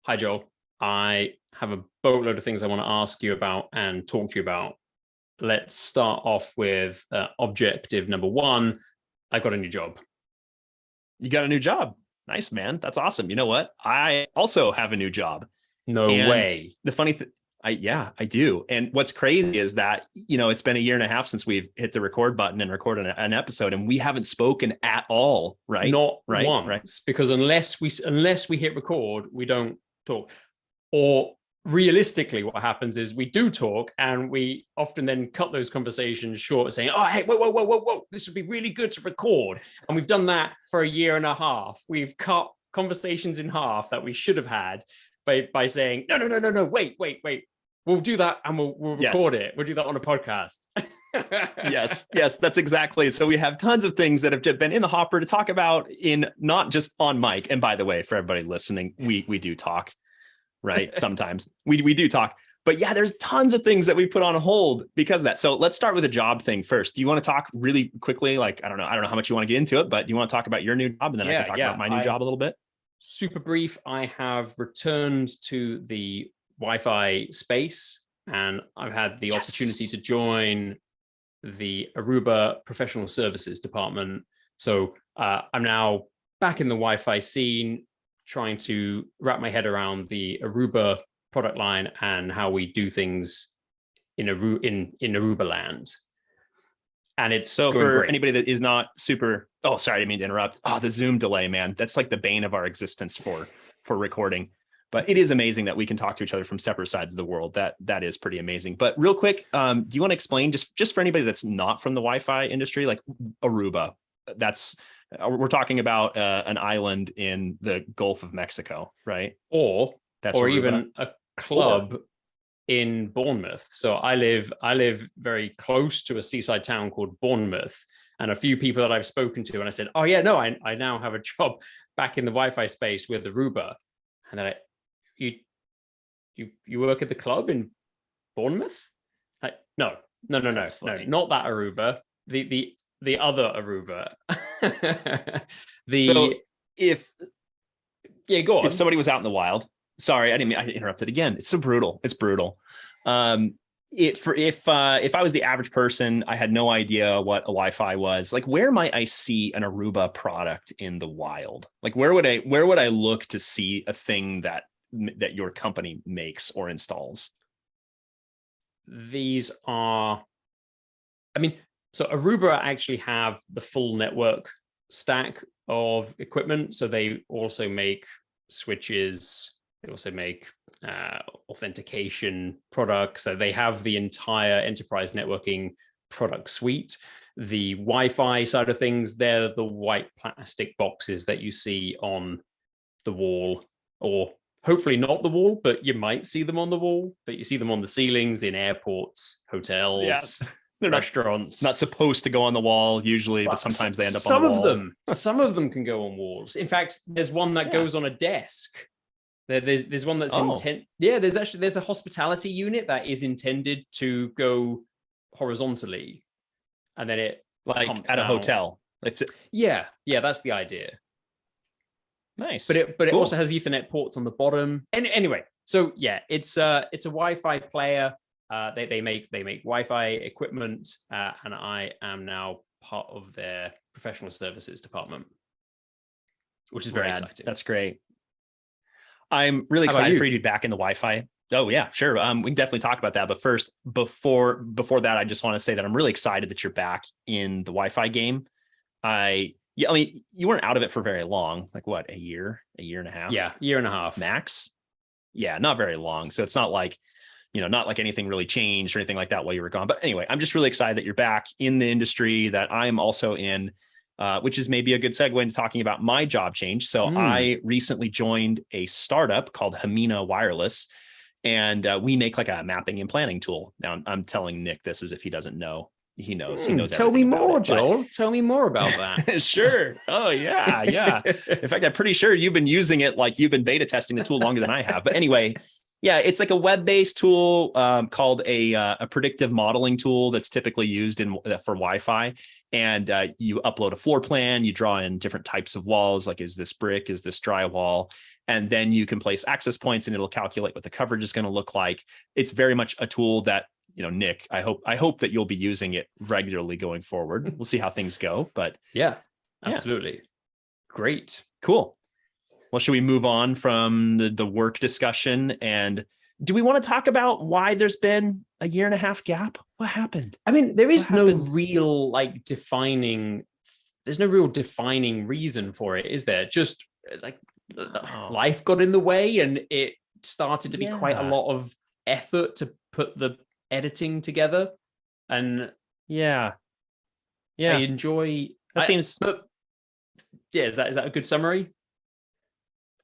Hi, Joel. I have a boatload of things I want to ask you about and talk to you about. Let's start off with objective number one. I got a new job. You got a new job. Nice, man. That's awesome. You know what? I also have a new job. No way. The funny thing, I do. And what's crazy is that, it's been a year and a half since we've hit the record button and recorded an episode, and we haven't spoken at all, right? Not right, once, right. Because unless we hit record, we don't talk. Or realistically, what happens is we do talk, and we often then cut those conversations short, saying, "Oh, hey, whoa, this would be really good to record." And we've done that for a year and a half. We've cut conversations in half that we should have had by saying, no, wait. We'll do that, and we'll record it. We'll do that on a podcast. yes, that's exactly. So we have tons of things that have been in the hopper to talk about, in not just on mic. And by the way, for everybody listening, we do talk, right? Sometimes we do talk, but yeah, there's tons of things that we put on hold because of that. So let's start with a job thing first. Do you want to talk really quickly? Like, I don't know how much you want to get into it, but do you want to talk about your new job, and then I can talk about my new job a little bit? Super brief. I have returned to the Wi-Fi space, and I've had the opportunity to join the Aruba Professional Services Department. So I'm now back in the Wi-Fi scene, trying to wrap my head around the Aruba product line and how we do things in Aruba land. And it's so for great. Anybody that is not super, oh, sorry, I didn't mean to interrupt. Oh, the Zoom delay, man. That's like the bane of our existence for recording. But it is amazing that we can talk to each other from separate sides of the world. That is pretty amazing. But real quick, do you want to explain just for anybody that's not from the Wi-Fi industry, like Aruba? We're talking about an island in the Gulf of Mexico, right? Or even a club in Bournemouth. So I live very close to a seaside town called Bournemouth, and a few people that I've spoken to, and I said, "Oh yeah, no, I now have a job back in the Wi-Fi space with Aruba," and they're like, You work at the club in Bournemouth? Like, no, not that Aruba. The other Aruba. So go on. If somebody was out in the wild, sorry, I interrupted again. It's so brutal. It's brutal. If I was the average person, I had no idea what a Wi-Fi was. Like, where might I see an Aruba product in the wild? Like, where would I look to see a thing that your company makes or installs? So Aruba actually have the full network stack of equipment. So they also make switches. They also make authentication products. So they have the entire enterprise networking product suite. The Wi-Fi side of things, they're the white plastic boxes that you see on the wall, or hopefully not the wall, but you might see them on the wall, but you see them on the ceilings in airports, hotels, they're restaurants. Not supposed to go on the wall usually, but sometimes they end up on the wall. Some of them can go on walls. In fact, there's one that goes on a desk. There's one that's intended. Yeah, there's a hospitality unit that is intended to go horizontally, and then it like at a hotel. Yeah, that's the idea. Nice. But it also has Ethernet ports on the bottom. And anyway, so yeah, it's a Wi-Fi player. They make Wi-Fi equipment, and I am now part of their professional services department, which is very exciting. That's great. I'm really excited for you to be back in the Wi-Fi. Oh yeah, sure. We can definitely talk about that. But first, before that, I just want to say that I'm really excited that you're back in the Wi-Fi game. You weren't out of it for very long, like what, a year and a half? Yeah, year and a half max. Yeah, not very long. So it's not like, not like anything really changed or anything like that while you were gone. But anyway, I'm just really excited that you're back in the industry that I'm also in, which is maybe a good segue into talking about my job change. So I recently joined a startup called Hamina Wireless, and we make like a mapping and planning tool. Now I'm telling Nick this as if he doesn't know. He knows. Tell me more, Joel. Tell me more about that. Sure. Oh yeah. In fact, I'm pretty sure you've been using it, like you've been beta testing the tool longer than I have. But anyway, yeah, it's like a web-based tool called a predictive modeling tool that's typically used for Wi-Fi. And you upload a floor plan, you draw in different types of walls, like is this brick, is this drywall, and then you can place access points and it'll calculate what the coverage is going to look like. It's very much a tool that, Nick, I hope that you'll be using it regularly going forward. We'll see how things go, but yeah, absolutely. Great. Cool. Well, should we move on from the work discussion? And do we want to talk about why there's been a 1.5 year gap? What happened? I mean, there's no real defining reason for it, is there? Just like life got in the way, and it started to be quite a lot of effort to put the editing together. And I enjoy that. Seems, but yeah, is that a good summary?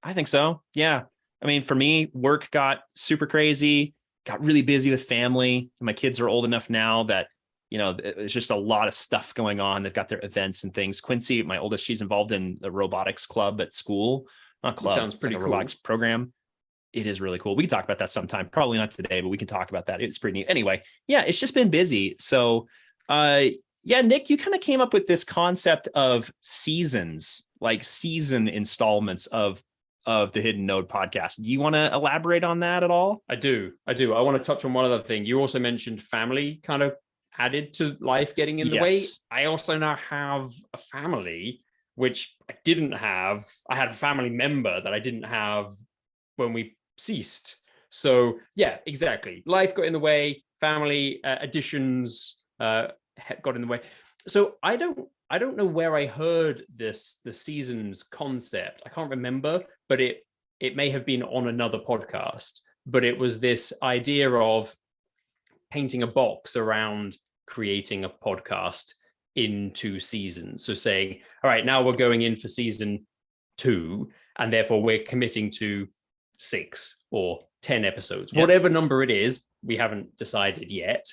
I think so. Yeah. I mean, for me, work got super crazy, got really busy with family. My kids are old enough now that, there's just a lot of stuff going on. They've got their events and things. Quincy, my oldest, she's involved in the robotics club at school. Not club. Sounds pretty cool. Robotics program. It is really cool. We can talk about that sometime. Probably not today, but we can talk about that. It's pretty neat. Anyway, yeah, it's just been busy. So, Nick, you kind of came up with this concept of seasons, like season installments of the Hidden Node podcast. Do you want to elaborate on that at all? I do. I want to touch on one other thing. You also mentioned family kind of added to life getting in the way. I also now have a family, which I didn't have. I had a family member that I didn't have when we ceased. So yeah, exactly. Life got in the way. Family additions got in the way. So I don't know where I heard the seasons concept. I can't remember, but it may have been on another podcast. But it was this idea of painting a box around creating a podcast in 2 seasons. So saying, all right, now we're going in for season 2, and therefore we're committing to 6 or 10 episodes, whatever number it is. We haven't decided yet,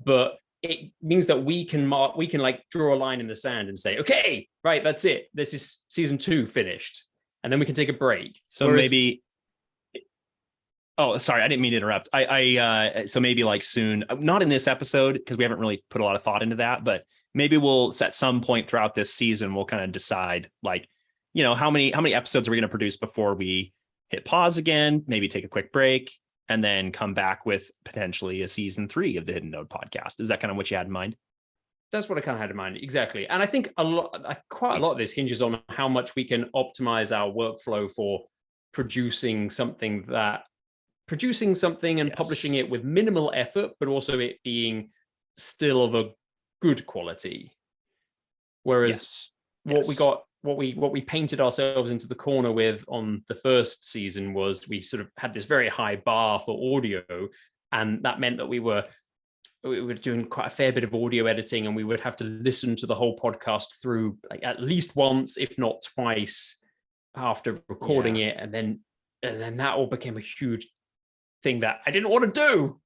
but it means that we can like draw a line in the sand and say, okay, right, that's it. This is season 2 finished. And then we can take a break. So maybe, oh, sorry, I didn't mean to interrupt. So maybe like soon, not in this episode, because we haven't really put a lot of thought into that, but maybe we'll at some point throughout this season, we'll kind of decide like, how many episodes are we going to produce before we hit pause again, maybe take a quick break, and then come back with potentially a season 3 of the Hidden Node podcast. Is that kind of what you had in mind? That's what I kind of had in mind. Exactly. And I think quite a lot of this hinges on how much we can optimize our workflow for producing something and publishing it with minimal effort, but also it being still of a good quality. Whereas what we painted ourselves into the corner with on the first season was we sort of had this very high bar for audio, and that meant that we were doing quite a fair bit of audio editing, and we would have to listen to the whole podcast through like at least once, if not twice, after recording it, and then that all became a huge thing that I didn't want to do.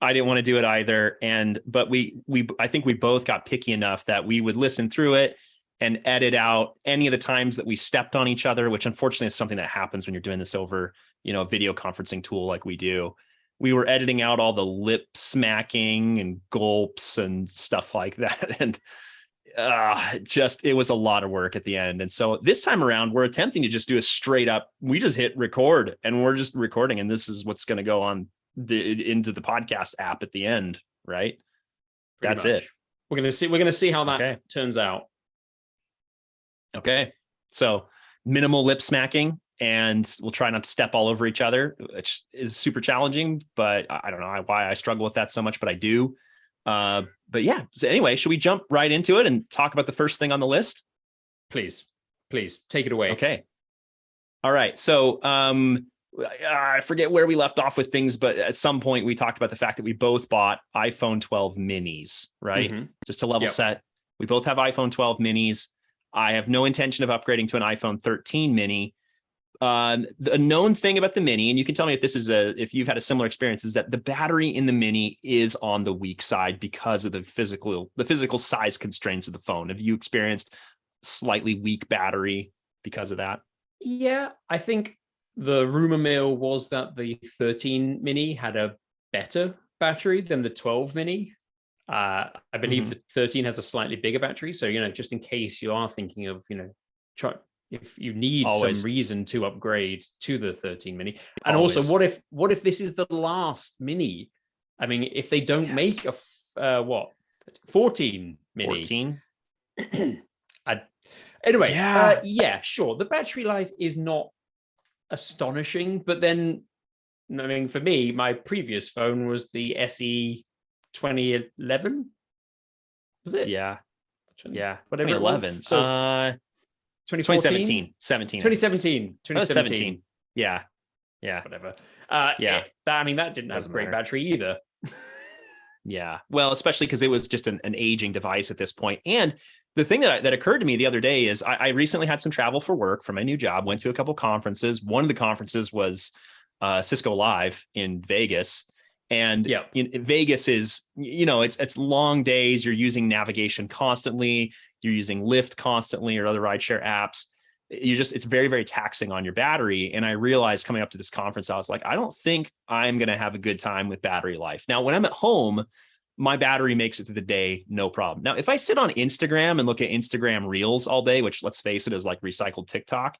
I didn't want to do it either. But I think we both got picky enough that we would listen through it and edit out any of the times that we stepped on each other, which unfortunately is something that happens when you're doing this over, a video conferencing tool like we do. We were editing out all the lip smacking and gulps and stuff like that. And it was a lot of work at the end. And so this time around, we're attempting to just do a straight up, we just hit record and we're just recording. And this is what's going to go on into the podcast app at the end, right? That's it. We're going to see how that turns out. Okay. So minimal lip smacking, and we'll try not to step all over each other, which is super challenging, but I don't know why I struggle with that so much, but I do. But yeah. So anyway, should we jump right into it and talk about the first thing on the list? Please take it away. Okay. All right. So, I forget where we left off with things, but at some point we talked about the fact that we both bought iPhone 12 minis, right? Mm-hmm. Just to level set. We both have iPhone 12 minis. I have no intention of upgrading to an iPhone 13 mini. The known thing about the mini, and you can tell me if you've had a similar experience, is that the battery in the mini is on the weak side because of the physical size constraints of the phone. Have you experienced slightly weak battery because of that? Yeah, I think the rumor mill was that the 13 mini had a better battery than the 12 mini. I believe the 13 has a slightly bigger battery. So, just in case you are thinking of, if you need Always. some reason to upgrade to the 13 mini. And Always. also, what if this is the last mini? I mean, if they don't make a 14 mini. 14? Anyway, Yeah. yeah, sure. The battery life is not astonishing, but then, I mean, for me, my previous phone was the SE 2011. Was it? Yeah. Yeah. Whatever 2011. it was. So 2017. 2017. Yeah. Yeah. Whatever. Yeah. That didn't have a Doesn't great matter. battery either. Yeah. Well, especially because it was just an aging device at this point. And the thing that occurred to me the other day is I recently had some travel for work for my new job, went to a couple conferences. One of the conferences was Cisco Live in Vegas. And in Vegas is, it's long days. You're using navigation constantly. You're using Lyft constantly or other rideshare apps. It's very, very taxing on your battery. And I realized coming up to this conference, I was like, I don't think I'm going to have a good time with battery life. Now, when I'm at home, my battery makes it through the day, no problem. Now, if I sit on Instagram and look at Instagram Reels all day, which let's face it is like recycled TikTok,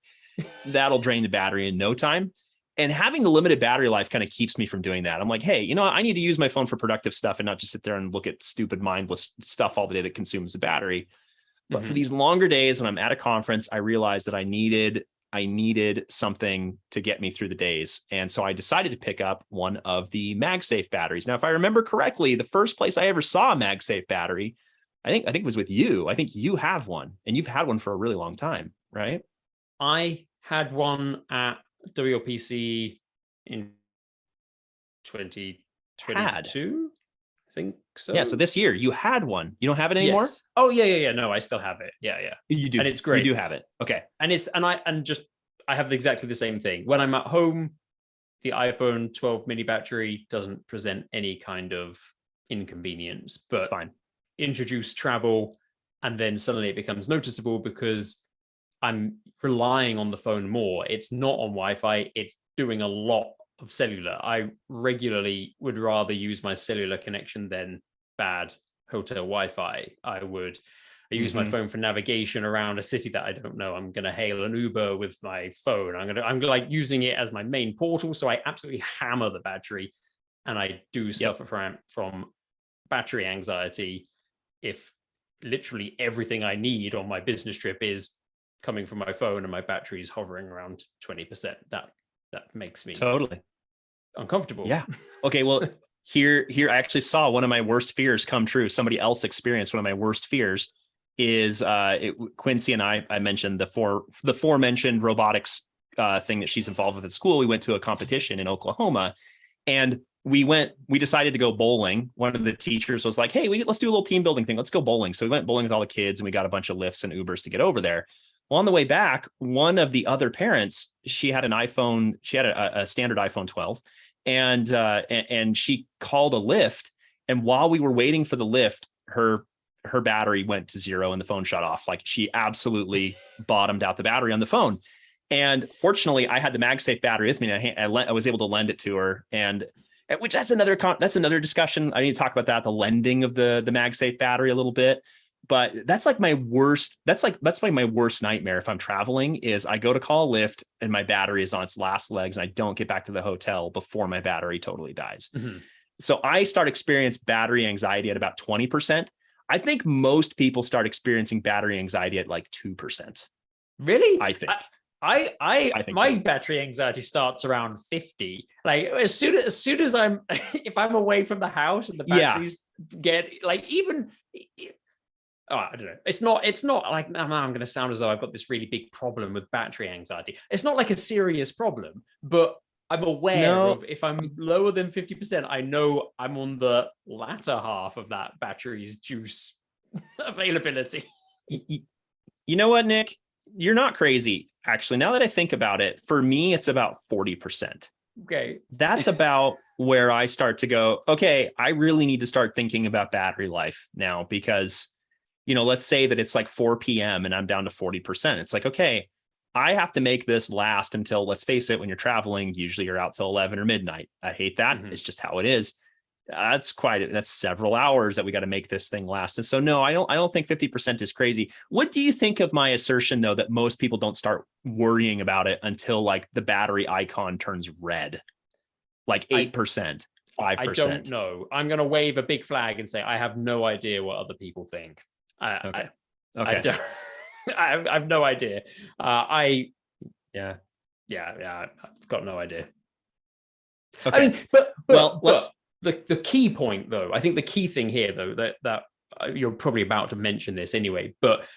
that'll drain the battery in no time. And having the limited battery life kind of keeps me from doing that. I'm like, hey, I need to use my phone for productive stuff and not just sit there and look at stupid, mindless stuff all the day that consumes the battery. But for these longer days when I'm at a conference, I realized that I needed something to get me through the days. And so I decided to pick up one of the MagSafe batteries. Now, if I remember correctly, the first place I ever saw a MagSafe battery, I think it was with you. I think you have one, and you've had one for a really long time, right? I had one at WPC in 2022. I think so. Yeah. So this year you had one. You don't have it anymore? Yes. Oh, yeah. No, I still have it. Yeah. You do. And it's great. You do have it. Okay. And I have exactly the same thing. When I'm at home, the iPhone 12 mini battery doesn't present any kind of inconvenience, but it's fine. Introduce travel, and then suddenly it becomes noticeable because I'm relying on the phone more. It's not on Wi-Fi. It's doing a lot of cellular. I regularly would rather use my cellular connection than bad hotel Wi-Fi. I use my phone for navigation around a city that I don't know. I'm going to hail an Uber with my phone. I'm like using it as my main portal. So I absolutely hammer the battery, and I do suffer from battery anxiety if literally everything I need on my business trip is coming from my phone and my battery is hovering around 20%. That makes me totally uncomfortable. Yeah. Okay. Well, here I actually saw one of my worst fears come true. Somebody else experienced one of my worst fears. Is Quincy and I mentioned the forementioned robotics thing that she's involved with at school. We went to a competition in Oklahoma, and we decided to go bowling. One of the teachers was like, hey, let's do a little team building thing. Let's go bowling. So we went bowling with all the kids, and we got a bunch of Lyfts and Ubers to get over there. Well, on the way back, one of the other parents, she had an iPhone. She had a standard iPhone 12, and she called a Lyft. And while we were waiting for the Lyft, her battery went to zero and the phone shut off. Like, she absolutely bottomed out the battery on the phone. And fortunately, I had the MagSafe battery with me, and I was able to lend it to her. And which that's another discussion. I need to talk about that, the lending of the MagSafe battery a little bit. But that's like my worst. That's like my worst nightmare if I'm traveling is I go to call a Lyft and my battery is on its last legs and I don't get back to the hotel before my battery totally dies. So I start experiencing battery anxiety at about 20%. I think most people start experiencing battery anxiety at like 2%. Really? I think. I think my so. Battery anxiety starts around 50. Like as soon as I'm if I'm away from the house and the batteries get like even I don't know. It's not like I'm going to sound as though I've got this really big problem with battery anxiety. It's not like a serious problem, but I'm aware of if I'm lower than 50%, I know I'm on the latter half of that battery's juice availability. You know what, Nick? You're not crazy. Actually, now that I think about it, for me, it's about 40%. Okay. That's about where I start to go, okay, I really need to start thinking about battery life now because, let's say that it's like 4 p.m. and I'm down to 40%. It's like, okay, I have to make this last until, let's face it, when you're traveling, usually you're out till 11 or midnight. I hate that. It's just how it is. That's several hours that we got to make this thing last. And so, no, I don't think 50% is crazy. What do you think of my assertion, though, that most people don't start worrying about it until like the battery icon turns red, like 8%, 5%? I don't know. I'm going to wave a big flag and say, I have no idea what other people think. Okay. I don't, I have no idea. I've got no idea. Okay. I mean, but the key point, though, I think the key thing here, though, that you're probably about to mention this anyway, but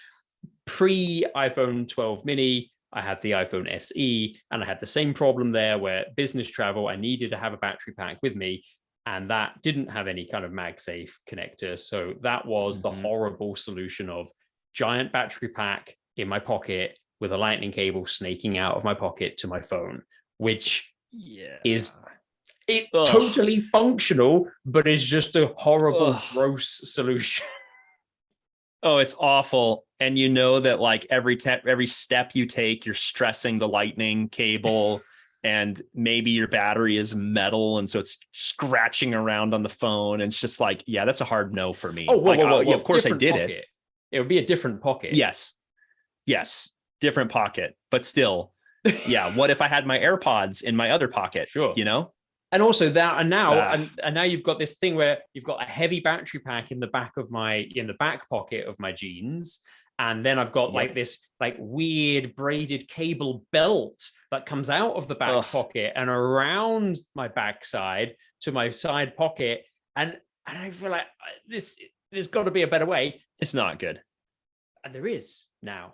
pre iPhone 12 mini, I had the iPhone SE, and I had the same problem there where business travel, I needed to have a battery pack with me, and that didn't have any kind of MagSafe connector. So that was the horrible solution of giant battery pack in my pocket with a lightning cable snaking out of my pocket to my phone, which is totally functional, but is just a horrible, gross solution. Oh, it's awful. And you know that like every step you take, you're stressing the lightning cable, and maybe your battery is metal, and so it's scratching around on the phone. And it's just like, yeah, that's a hard no for me. Oh, of course I did pocket. It would be a different pocket. Yes, different pocket, but still, yeah. What if I had my AirPods in my other pocket? Sure, you know. And also that, and now you've got this thing where you've got a heavy battery pack in the back pocket of my jeans, and then I've got like this like weird braided cable belt that comes out of the back pocket and around my backside to my side pocket, and I feel like there's got to be a better way. It's not good, and there is now.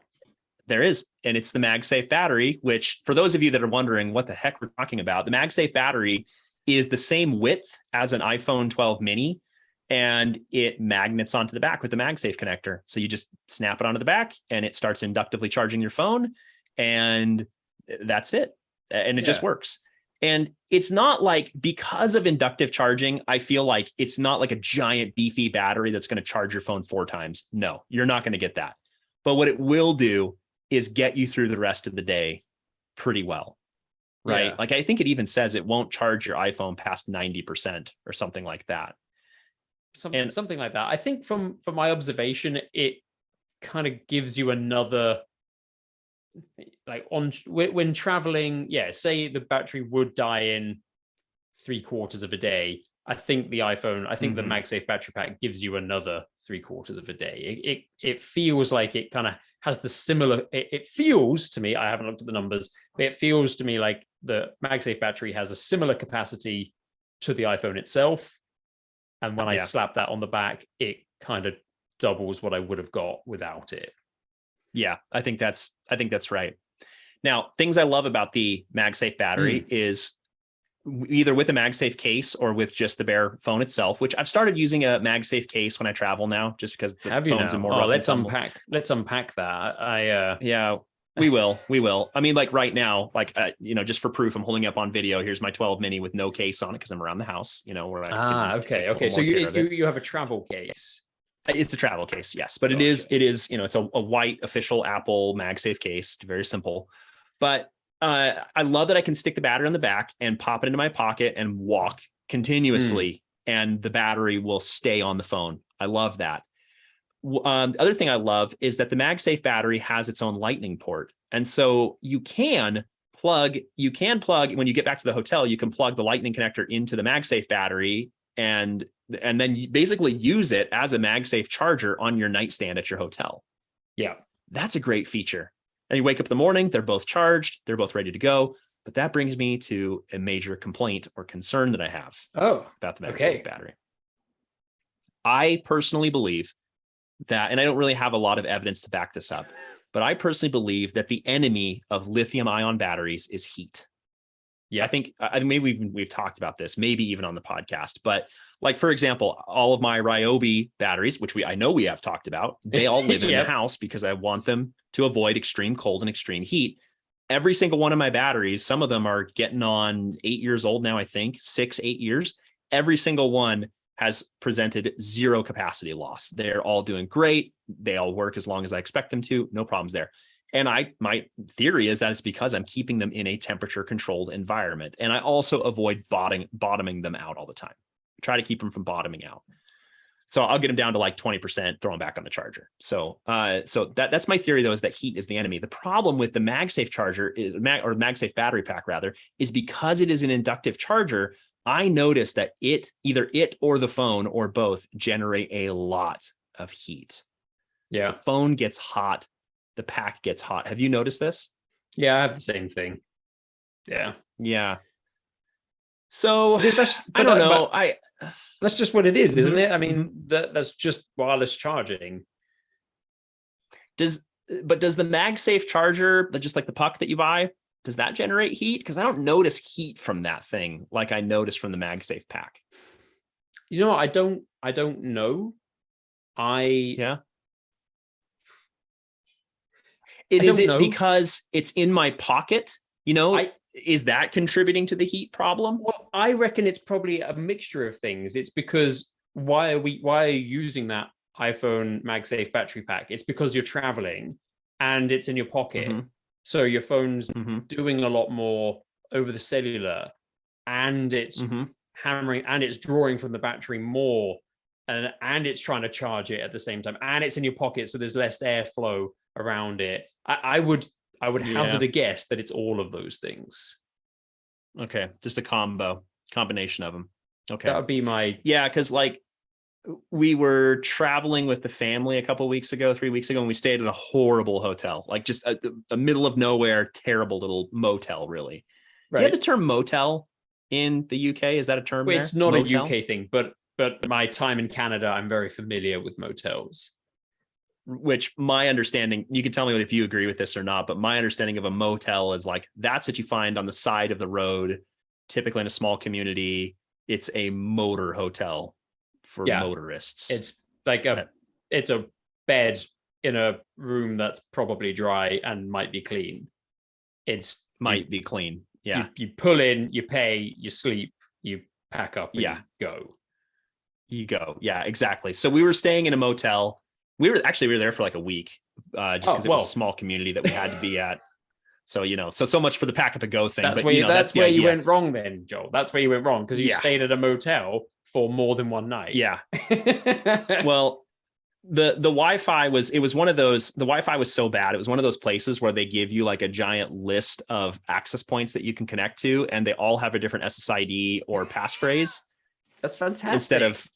There is, and it's the MagSafe battery, which for those of you that are wondering what the heck we're talking about, the MagSafe battery is the same width as an iPhone 12 mini, and it magnets onto the back with the MagSafe connector. So you just snap it onto the back and it starts inductively charging your phone, and that's it. And it just works. And it's not like, because of inductive charging, I feel like it's not like a giant beefy battery that's going to charge your phone 4 times. No, you're not going to get that. But what it will do is get you through the rest of the day pretty well, right? Yeah. Like I think it even says it won't charge your iPhone past 90% or something like that. Something like that. I think from my observation, it kind of gives you another, like when traveling, say the battery would die in 3/4 of a day. I think the MagSafe battery pack gives you another 3/4 of a day. It feels like it kind of has the similar. It feels to me, I haven't looked at the numbers, but it feels to me like the MagSafe battery has a similar capacity to the iPhone itself. And when I slap that on the back, it kind of doubles what I would have got without it. Yeah, I think that's right. Now, things I love about the MagSafe battery is either with a MagSafe case or with just the bare phone itself, which I've started using a MagSafe case when I travel now, just because the phone's in more. Let's unpack that. Yeah, we will. I mean, like right now, like, just for proof, I'm holding up on video. Here's my 12 mini with no case on it because I'm around the house, where I okay. So you have a travel case. It's a travel case, yes, but it is, it's a white official Apple MagSafe case. Very simple, but I love that I can stick the battery on the back and pop it into my pocket and walk continuously, and the battery will stay on the phone. I love that. The other thing I love is that the MagSafe battery has its own lightning port. And so you can plug, when you get back to the hotel, you can plug the lightning connector into the MagSafe battery and then you basically use it as a MagSafe charger on your nightstand at your hotel. Yeah. That's a great feature. And you wake up in the morning, they're both charged, they're both ready to go. But that brings me to a major complaint or concern that I have about the MagSafe battery. I personally believe that, and I don't really have a lot of evidence to back this up, but I personally believe that the enemy of lithium-ion batteries is heat. Yeah, I think maybe we've talked about this, maybe even on the podcast, but like, for example, all of my Ryobi batteries, which I know we have talked about, they all live in the house because I want them to avoid extreme cold and extreme heat. Every single one of my batteries, some of them are getting on 8 years old now, I think 6-8 years. Every single one has presented zero capacity loss. They're all doing great. They all work as long as I expect them to. No problems there. And my theory is that it's because I'm keeping them in a temperature controlled environment. And I also avoid bottoming them out all the time. try to keep them from bottoming out. So I'll get them down to like 20%, throw them back on the charger. So that's my theory though, is that heat is the enemy. The problem with the MagSafe charger is, or MagSafe battery pack rather, is because it is an inductive charger. I noticed that either it or the phone or both generate a lot of heat. Yeah. The phone gets hot. The pack gets hot. Have you noticed this? Yeah, I have the same thing. Yeah. Yeah. So I don't know. That's just what it is, isn't it? I mean, that's just wireless charging. Does the MagSafe charger, just like the puck that you buy, does that generate heat? Because I don't notice heat from that thing like I noticed from the MagSafe pack. You know, I don't know. Is it because it's in my pocket? You know, is that contributing to the heat problem? Well, I reckon it's probably a mixture of things. It's because why are you using that iPhone MagSafe battery pack? It's because you're traveling and it's in your pocket. Mm-hmm. So your phone's doing a lot more over the cellular, and it's hammering and it's drawing from the battery more, and it's trying to charge it at the same time, and it's in your pocket, so there's less airflow around it. I would hazard a guess that it's all of those things. Okay, just a combination of them. Okay, that would be my because like we were traveling with the family a couple weeks ago, 3 weeks ago, and we stayed in a horrible hotel, like just a middle of nowhere, terrible little motel, really. Right. Do you have the term motel in the UK? Is that a term? It's not motel? A UK thing, but my time in Canada, I'm very familiar with motels. Which my understanding, you can tell me if you agree with this or not, but my understanding of a motel is like, that's what you find on the side of the road, typically in a small community. It's a motor hotel for motorists. It's like it's a bed in a room that's probably dry and might be clean. Be clean. Yeah. You pull in, you pay, you sleep, you pack up, and you go. Yeah, exactly. So we were staying in a motel. We were there for like a week, just because it was a small community that we had to be at. So, so much for the pack up and go thing. That's where you went wrong then, Joel. That's where you went wrong, because you stayed at a motel for more than one night. Yeah. Well, the Wi-Fi was one of those, the Wi-Fi was so bad. It was one of those places where they give you like a giant list of access points that you can connect to, and they all have a different SSID or passphrase. That's fantastic. Instead of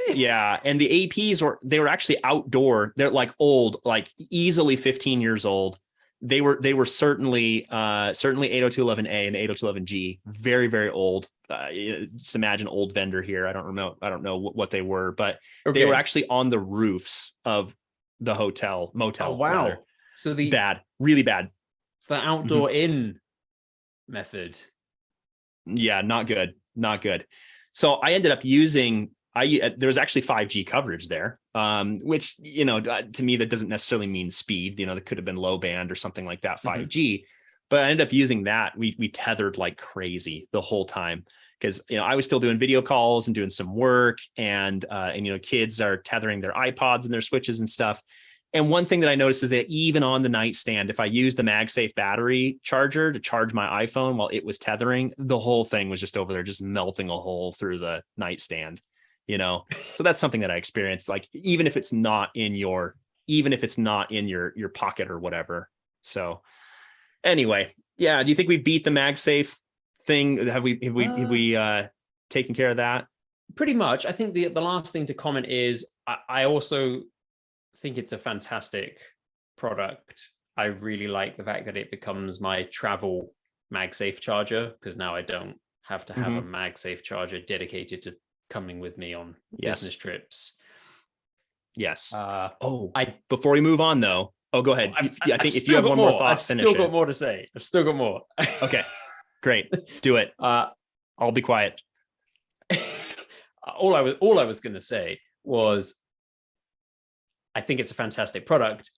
and the APs were actually outdoor. They're like old, like easily 15 years old. They were certainly 802.11a and 802.11g, very, very old. Just imagine old vendor here. I don't know what they were, but they were actually on the roofs of the motel. Oh, wow. Rather. So really bad. It's the outdoor in method. Yeah, not good. So I ended up using, there was actually 5G coverage there, which, to me, that doesn't necessarily mean speed. That could have been low band or something like that, 5G. But I ended up using that. We tethered like crazy the whole time, because, I was still doing video calls and doing some work, and kids are tethering their iPods and their switches and stuff. And one thing that I noticed is that even on the nightstand, if I used the MagSafe battery charger to charge my iPhone while it was tethering, the whole thing was just over there, just melting a hole through the nightstand. So that's something that I experienced, like, even if it's not in your pocket or whatever. So anyway, do you think we beat the MagSafe thing? Have we taken care of that? Pretty much. I think the last thing to comment is I also think it's a fantastic product. I really like the fact that it becomes my travel MagSafe charger, because now I don't have to have a MagSafe charger dedicated to coming with me on business trips. Yes. Before we move on though, go ahead. I think if you have one more thought, I've still got more to say. I've still got more. Okay, great. Do it. I'll be quiet. All I was going to say was, I think it's a fantastic product.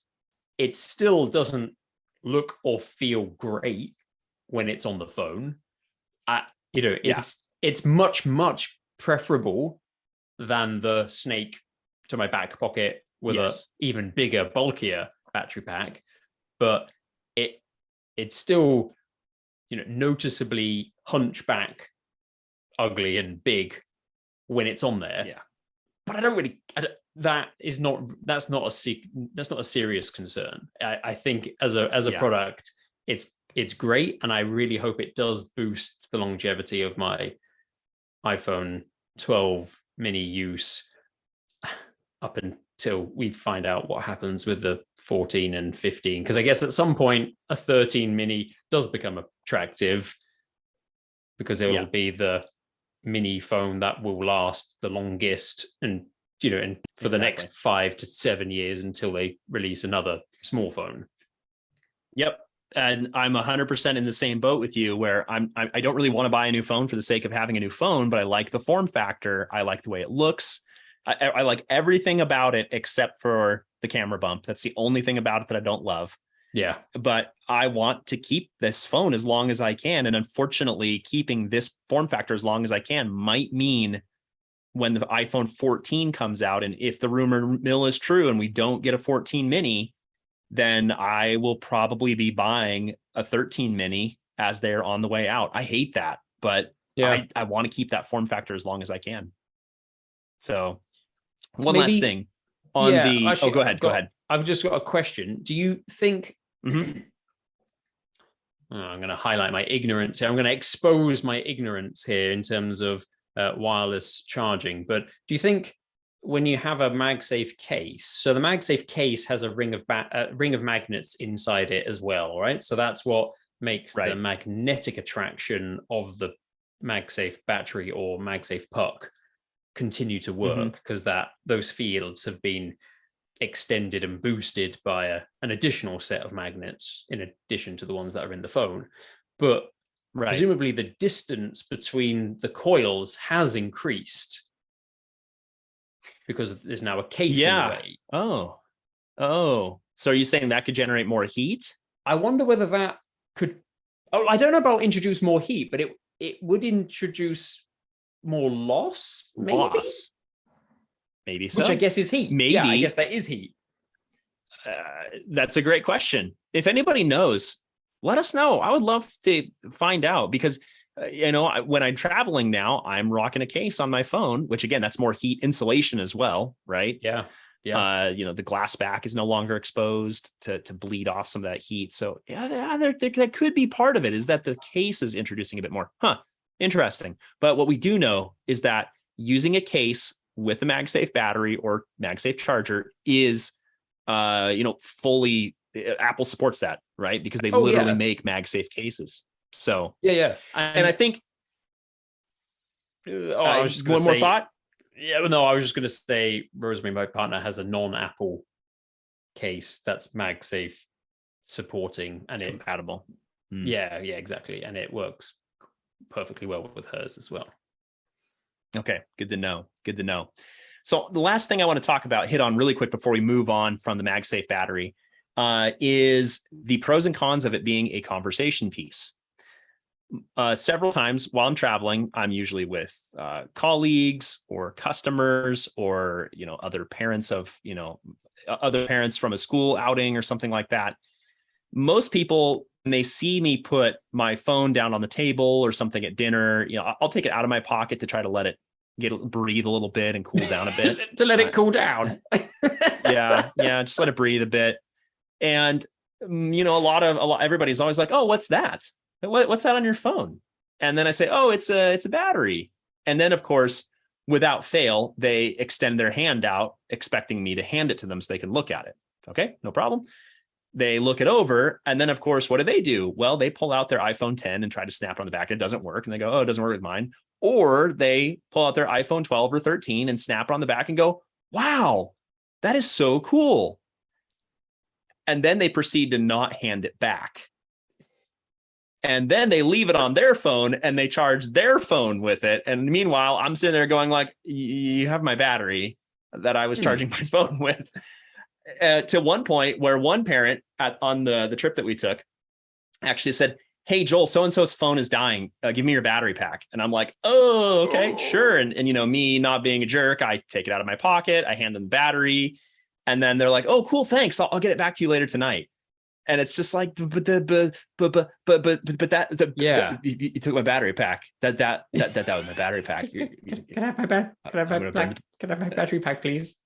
It still doesn't look or feel great when it's on the phone. It's much, much preferable than the Snake to my back pocket with a even bigger, bulkier battery pack, but it's still noticeably hunchback, ugly and big when it's on there. Yeah. But I don't really. That's not a serious concern. I think as a product, it's great, and I really hope it does boost the longevity of my iPhone 12 mini use up until we find out what happens with the 14 and 15. Because I guess at some point a 13 mini does become attractive because it will be the mini phone that will last the longest, and for the next 5 to 7 years until they release another small phone. Yep. And I'm 100% in the same boat with you, where I don't really want to buy a new phone for the sake of having a new phone, but I like the form factor. I like the way it looks. I like everything about it except for the camera bump. That's the only thing about it that I don't love. Yeah. But I want to keep this phone as long as I can. And unfortunately, keeping this form factor as long as I can might mean when the iPhone 14 comes out, and if the rumor mill is true and we don't get a 14 mini, then I will probably be buying a 13 mini as they're on the way out. I hate that, but I want to keep that form factor as long as I can. So last thing on actually, go ahead. I've just got a question. Do you think, I'm going to highlight my ignorance here. I'm going to expose my ignorance here in terms of wireless charging. But do you think when you have a MagSafe case, so the MagSafe case has a ring of magnets inside it as well, right? So that's what makes the magnetic attraction of the MagSafe battery or MagSafe puck continue to work, because those fields have been extended and boosted by an additional set of magnets in addition to the ones that are in the phone. But presumably the distance between the coils has increased because there's now a case in the way. Oh, so are you saying that could generate more heat? I wonder whether that could, I don't know about introduce more heat, but it would introduce more loss, maybe? Maybe so. Which I guess is heat. Maybe. Yeah, I guess that is heat. That's a great question. If anybody knows, let us know. I would love to find out, because when I'm traveling now, I'm rocking a case on my phone, which again, that's more heat insulation as well, right? Yeah. The glass back is no longer exposed to bleed off some of that heat. So that could be part of it, is that the case is introducing a bit more. Interesting. But what we do know is that using a case with a MagSafe battery or MagSafe charger is, fully, Apple supports that, right? Because they literally make MagSafe cases. So and I think I was just one more thought. Yeah, no, I was just going to say, Rosemary, my partner, has a non-Apple case that's MagSafe supporting, and compatible. Yeah, exactly, and it works perfectly well with hers as well. Okay, good to know. So the last thing I want to hit on really quick before we move on from the MagSafe battery, is the pros and cons of it being a conversation piece. Several times while I'm traveling, I'm usually with colleagues or customers, or other parents from a school outing or something like that. Most people, when they see me put my phone down on the table or something at dinner, I'll take it out of my pocket to try to let it breathe a little bit and cool down a bit. To let it cool down. yeah, just let it breathe a bit. And everybody's always like, "Oh, what's that? What's that on your phone?" And then I say, "Oh, it's a battery." And then, of course, without fail, they extend their hand out, expecting me to hand it to them so they can look at it. Okay, no problem. They look it over, and then, of course, what do? Well, they pull out their iPhone 10 and try to snap it on the back. It doesn't work, and they go, "Oh, it doesn't work with mine." Or they pull out their iPhone 12 or 13 and snap it on the back and go, "Wow, that is so cool." And then they proceed to not hand it back. And then they leave it on their phone and they charge their phone with it. And meanwhile, I'm sitting there going like, "You have my battery that I was charging my phone with." To one point where one parent on the trip that we took actually said, "Hey, Joel, so-and-so's phone is dying. Give me your battery pack." And I'm like, "Oh, okay, sure." And me not being a jerk, I take it out of my pocket. I hand them the battery. And then they're like, "Oh, cool, thanks. I'll get it back to you later tonight." And it's just like, but you took my battery pack. That was my battery pack. Can I have my battery pack, please?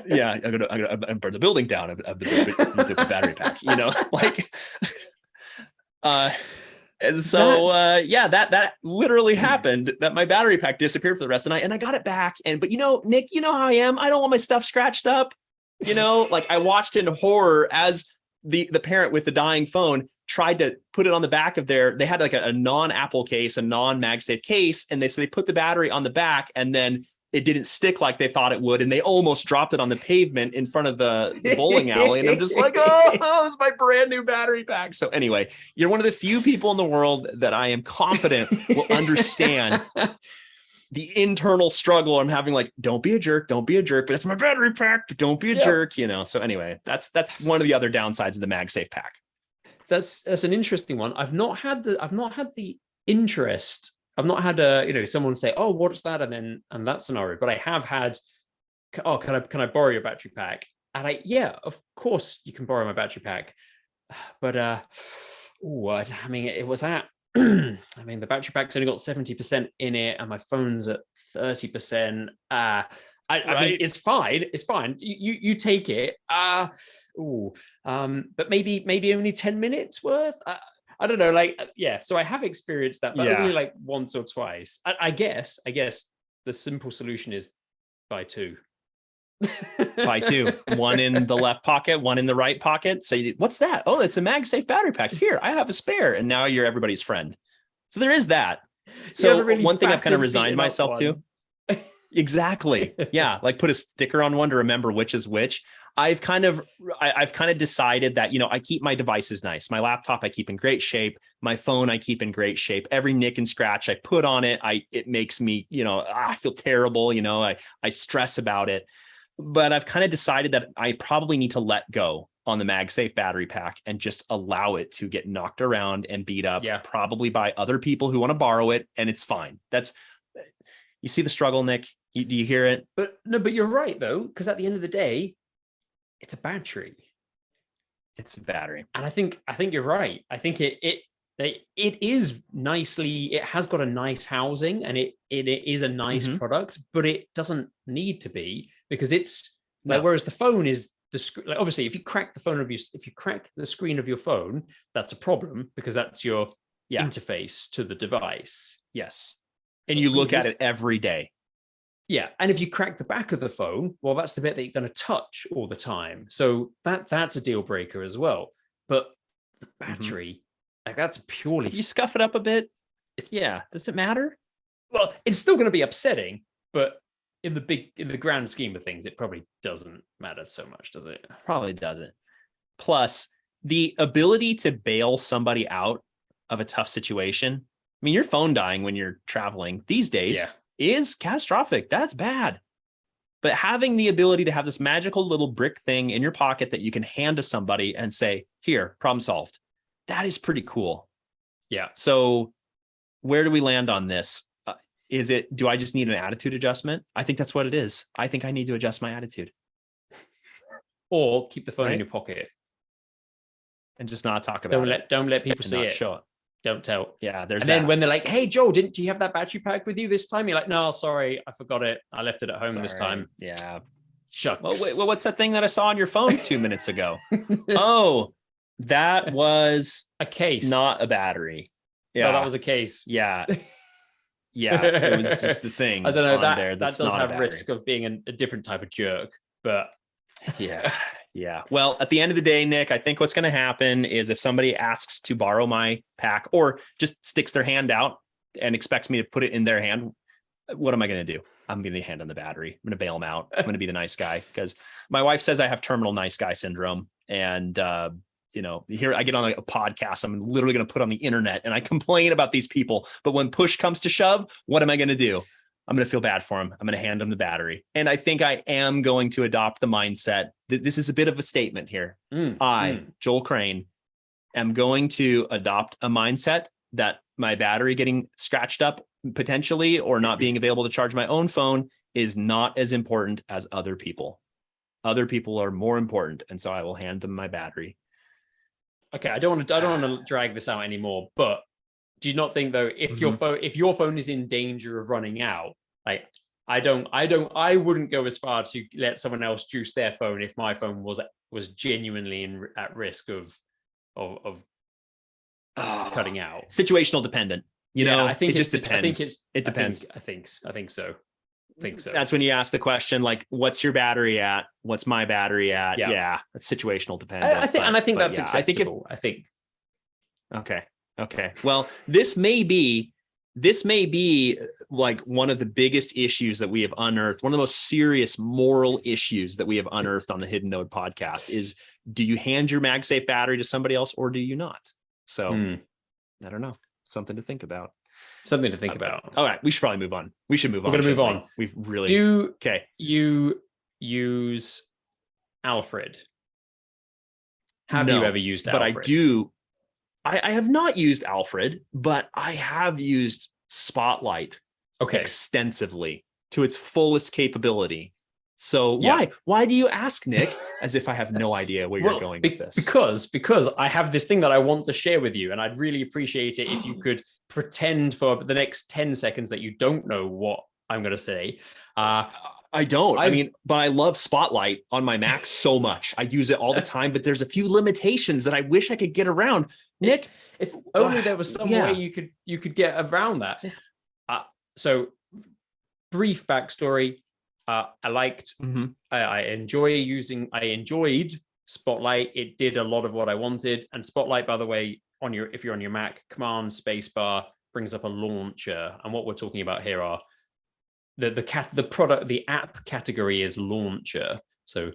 Yeah, I'm gonna burn the building down of the you took my battery pack. Like, and so that literally happened. That my battery pack disappeared for the rest of the night, and I got it back. But Nick, you know how I am. I don't want my stuff scratched up. Like I watched in horror as the parent with the dying phone tried to put it on the back of they had like a non-Apple case, a non-MagSafe case. And they put the battery on the back, and then it didn't stick like they thought it would. And they almost dropped it on the pavement in front of the bowling alley. And I'm just like, oh, it's my brand new battery pack. So anyway, you're one of the few people in the world that I am confident will understand the internal struggle I'm having. Like, don't be a jerk, but it's my battery pack. Don't be a jerk, So anyway, that's one of the other downsides of the MagSafe pack. That's an interesting one. I've not had the interest. I've not had someone say, "Oh, what's that?" and that scenario. But I have had, "Oh, can I borrow your battery pack?" And of course you can borrow my battery pack. But it was at. The battery pack's only got 70% in it, and my phone's at 30%. I mean, it's fine. It's fine. You take it. But maybe only 10 minutes worth. I don't know. So I have experienced that, but only like once or twice. I guess the simple solution is buy two. Buy two, one in the left pocket, one in the right pocket. So what's that? Oh, it's a MagSafe battery pack. Here, I have a spare. And now you're everybody's friend. So there is that. So really one thing I've kind of resigned myself to. Exactly. Yeah. Like put a sticker on one to remember which is which. I've kind of decided that, I keep my devices nice. My laptop, I keep in great shape. My phone, I keep in great shape. Every nick and scratch I put on it, it makes me, I feel terrible. I stress about it. But I've kind of decided that I probably need to let go on the MagSafe battery pack and just allow it to get knocked around and beat up, probably by other people who want to borrow it. And it's fine. You see the struggle, Nick? Do you hear it? But you're right though, because at the end of the day, it's a battery. It's a battery. And I think you're right. I think it is nicely, it has got a nice housing, and it is a nice product, but it doesn't need to be, because it's like, whereas the phone is the screen. Like, obviously, if you crack the screen of your phone, that's a problem, because that's your interface to the device. Yes. And you look at it every day. Yeah. And if you crack the back of the phone, well, that's the bit that you're going to touch all the time. So that's a deal breaker as well. But the battery, like, that's purely... You scuff it up a bit. Does it matter? Well, it's still going to be upsetting, but in the grand scheme of things, it probably doesn't matter so much, does it? Probably doesn't. Plus, the ability to bail somebody out of a tough situation. I mean, your phone dying when you're traveling these days is catastrophic. That's bad. But having the ability to have this magical little brick thing in your pocket that you can hand to somebody and say, "Here, problem solved," that is pretty cool. Yeah. So where do we land on this? Do I just need an attitude adjustment? I think that's what it is. I think I need to adjust my attitude. Or keep the phone in your pocket and just not talk about it. Don't let people see it. Show it. Don't tell. Yeah, there's and then when they're like, "Hey, Joel, do you have that battery pack with you this time?" You're like, "No, sorry, I forgot it. I left it at home this time." Yeah. Shucks. Well, what's that thing that I saw on your phone 2 minutes ago? Oh, that was a case, not a battery. Yeah, no, that was a case. Yeah. Yeah, it was just the thing. I don't know, that does have risk of being a different type of jerk, but yeah. Well, at the end of the day, Nick, I think what's going to happen is if somebody asks to borrow my pack or just sticks their hand out and expects me to put it in their hand, what am I going to do? I'm going to hand them the battery. I'm going to bail them out. I'm going to be the nice guy, because my wife says I have terminal nice guy syndrome. And, here I get on a podcast, I'm literally going to put on the internet and I complain about these people. But when push comes to shove, what am I going to do? I'm going to feel bad for him. I'm going to hand him the battery. And I think I am going to adopt the mindset that this is a bit of a statement here. Joel Crane, am going to adopt a mindset that my battery getting scratched up potentially, or not being available to charge my own phone, is not as important as other people. Other people are more important. And so I will hand them my battery. okay, I don't want to drag this out anymore, but do you not think though, if your phone is in danger of running out, like I wouldn't go as far to let someone else juice their phone if my phone was genuinely at risk of cutting out. Situational dependent. I think it just depends. It depends. I think so. That's when you ask the question, like, what's your battery at? What's my battery at? Yeah. It's situational dependent. I think that's acceptable. Okay. Well, this may be like one of the biggest issues that we have unearthed. One of the most serious moral issues that we have unearthed on the Hidden Node podcast is, do you hand your MagSafe battery to somebody else or do you not? So I don't know. Something to think about. All right. We should probably move on. We're going to move on. We've really. You use Alfred? Have you ever used Alfred? But I do. I have not used Alfred, but I have used Spotlight extensively to its fullest capability. So why do you ask, Nick, as if I have no idea where you're going with this? Because I have this thing that I want to share with you, and I'd really appreciate it if you could pretend for the next 10 seconds that you don't know what I'm going to say. I don't. But I love Spotlight on my Mac so much. I use it all the time, but there's a few limitations that I wish I could get around. Nick, if only there was some way you could get around that. So brief backstory. I enjoyed Spotlight. It did a lot of what I wanted. And Spotlight, by the way, if you're on your Mac, Command Spacebar brings up a launcher. And what we're talking about here are the app category is launcher. So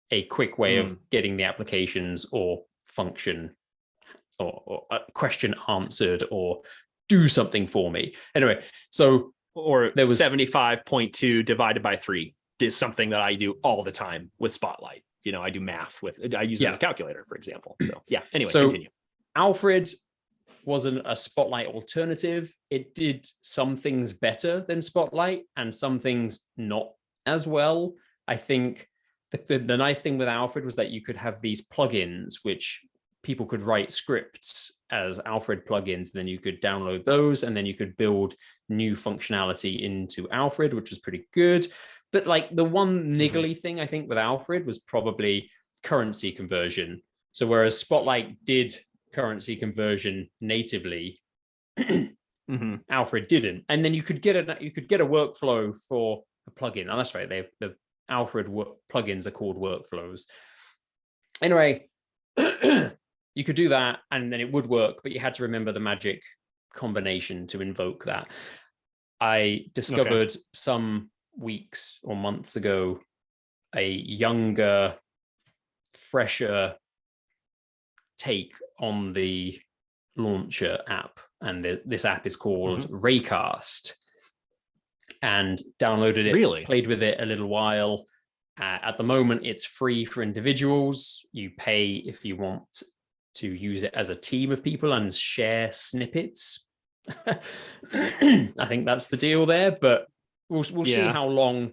a quick way of getting the applications or function or a question answered or do something for me. Anyway, so or there was 75.2 divided by 3 is something that I do all the time with Spotlight. I do math I use it as a calculator, for example. So anyway, continue. Alfred wasn't a Spotlight alternative. It did some things better than Spotlight and some things not as well. I think the nice thing with Alfred was that you could have these plugins, which people could write scripts as Alfred plugins. Then you could download those and then you could build new functionality into Alfred, which was pretty good. But like the one niggly thing I think with Alfred was probably currency conversion. So whereas Spotlight did currency conversion natively, Alfred didn't. And then you could get a workflow for a plugin. Oh, that's right. The Alfred plugins are called workflows. Anyway, you could do that and then it would work, but you had to remember the magic combination to invoke that. I discovered some weeks or months ago a younger, fresher take on the launcher app, and this app is called RayCast, and downloaded it, really played with it a little while. At the moment it's free for individuals. You pay if you want to use it as a team of people and share snippets. I think that's the deal there, but we'll see how long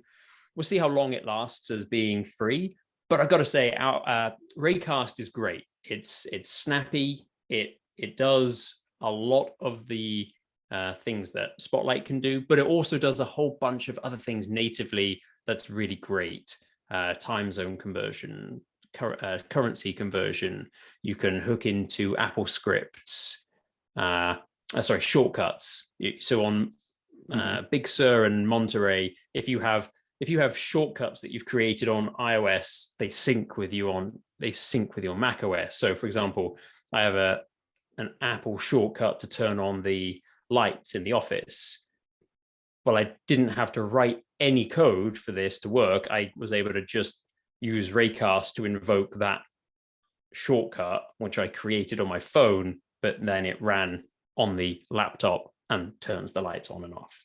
it lasts as being free. But I've got to say, our RayCast is great. It's snappy. It does a lot of the things that Spotlight can do, but it also does a whole bunch of other things natively that's really great. Time zone conversion, currency conversion. You can hook into Apple scripts. Shortcuts. So on Big Sur and Monterey, if you have shortcuts that you've created on iOS, they sync with your Mac OS. So for example, I have an Apple shortcut to turn on the lights in the office. Well, I didn't have to write any code for this to work. I was able to just use RayCast to invoke that shortcut, which I created on my phone, but then it ran on the laptop and turns the lights on and off.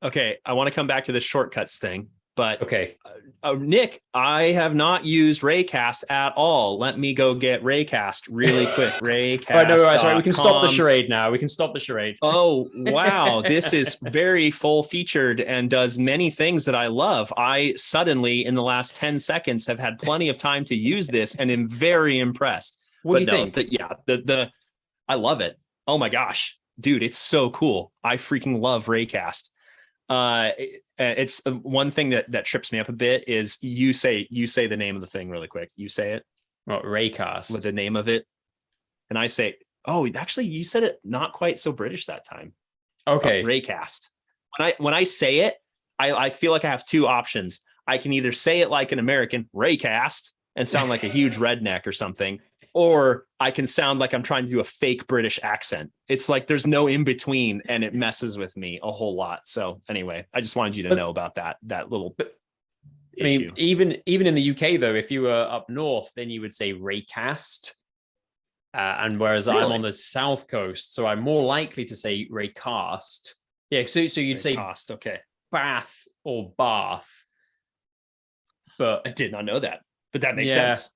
Okay, I want to come back to the shortcuts thing, but okay, Nick, I have not used RayCast at all. Let me go get RayCast really quick. RayCast. Right, no, sorry, we can stop the charade now. We can stop the charade. Oh, wow. This is very full featured and does many things that I love. I suddenly, in the last 10 seconds, have had plenty of time to use this and am very impressed. What do you no, think? the I love it. Oh my gosh, dude, it's so cool. I freaking love RayCast. It's one thing that trips me up a bit is you say the name of the thing really quick. You say it What, with the RayCast? name of it, and I say, oh, actually, you said it not quite so British that time. Okay. RayCast. When I say it, I feel like I have two options. I can either say it like an American, RayCast, and sound like a huge redneck or something, or I can sound like I'm trying to do a fake British accent. It's like there's no in between, and it messes with me a whole lot. So anyway, I just wanted you to know about that little I issue. mean, even in the UK though, if you were up north, then you would say RayCast. And whereas I'm Really? on the south coast, so I'm more likely to say RayCast. Yeah, so you'd say RayCast. Okay, Bath or Bath, I but did not know that, but that makes yeah, sense.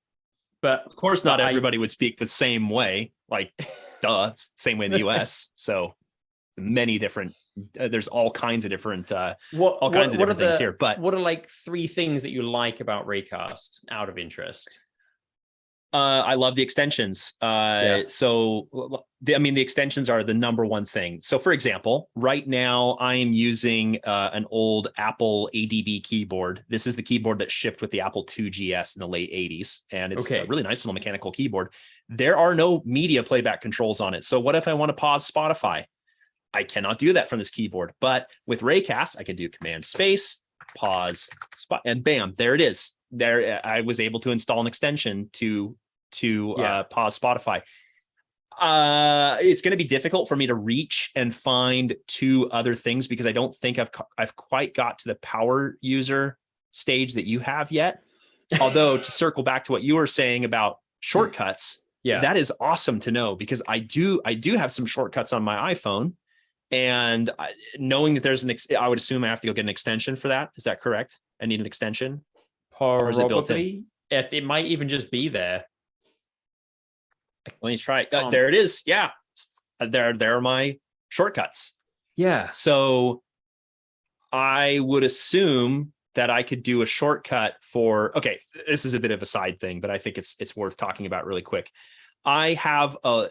but Of course, but not everybody would speak the same way. Like, duh, it's the same way in the US. So many different. There's all kinds of different, all kinds of different things here. But what are like three things that you like about RayCast out of interest? I love the extensions. So the extensions are the number one thing. So for example, right now I am using an old Apple ADB keyboard. This is the keyboard that shipped with the Apple II GS in the late 80s. And it's a really nice little mechanical keyboard. There are no media playback controls on it. So what if I want to pause Spotify? I cannot do that from this keyboard. But with RayCast, I can do Command Space, pause, spot, and bam, there it is. There, I was able to install an extension to pause Spotify. It's going to be difficult for me to reach and find two other things because I don't think I've quite got to the power user stage that you have yet. Although to circle back to what you were saying about shortcuts, that is awesome to know because I do have some shortcuts on my iPhone, and knowing that there's I would assume I have to go get an extension for that. Is that correct? I need an extension. Probably. Or is it built in? It might even just be there. Let me try it. There it is. Yeah. There are my shortcuts. Yeah. So I would assume that I could do a shortcut for, okay, this is a bit of a side thing, but I think it's worth talking about really quick. I have a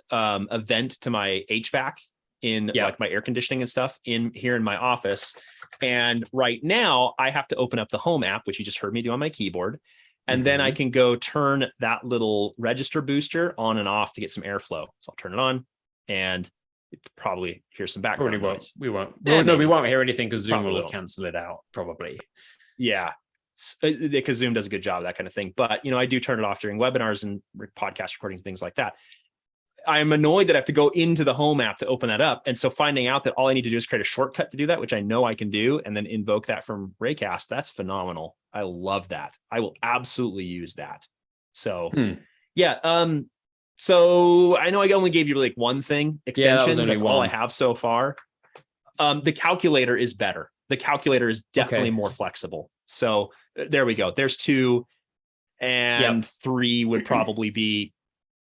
vent to my HVAC in like my air conditioning and stuff in here in my office. And right now I have to open up the home app, which you just heard me do on my keyboard. And then I can go turn that little register booster on and off to get some airflow. So I'll turn it on and probably hear some background noise. We won't hear anything because Zoom will cancel it out probably. Yeah. Because Zoom does a good job of that kind of thing. But, I do turn it off during webinars and podcast recordings, things like that. I'm annoyed that I have to go into the home app to open that up. And so finding out that all I need to do is create a shortcut to do that, which I know I can do, and then invoke that from RayCast, that's phenomenal. I love that. I will absolutely use that. So, so I know I only gave you like one thing, extensions. That's all I have so far. The calculator is better. The calculator is definitely more flexible. So there we go. There's two, and three would probably be,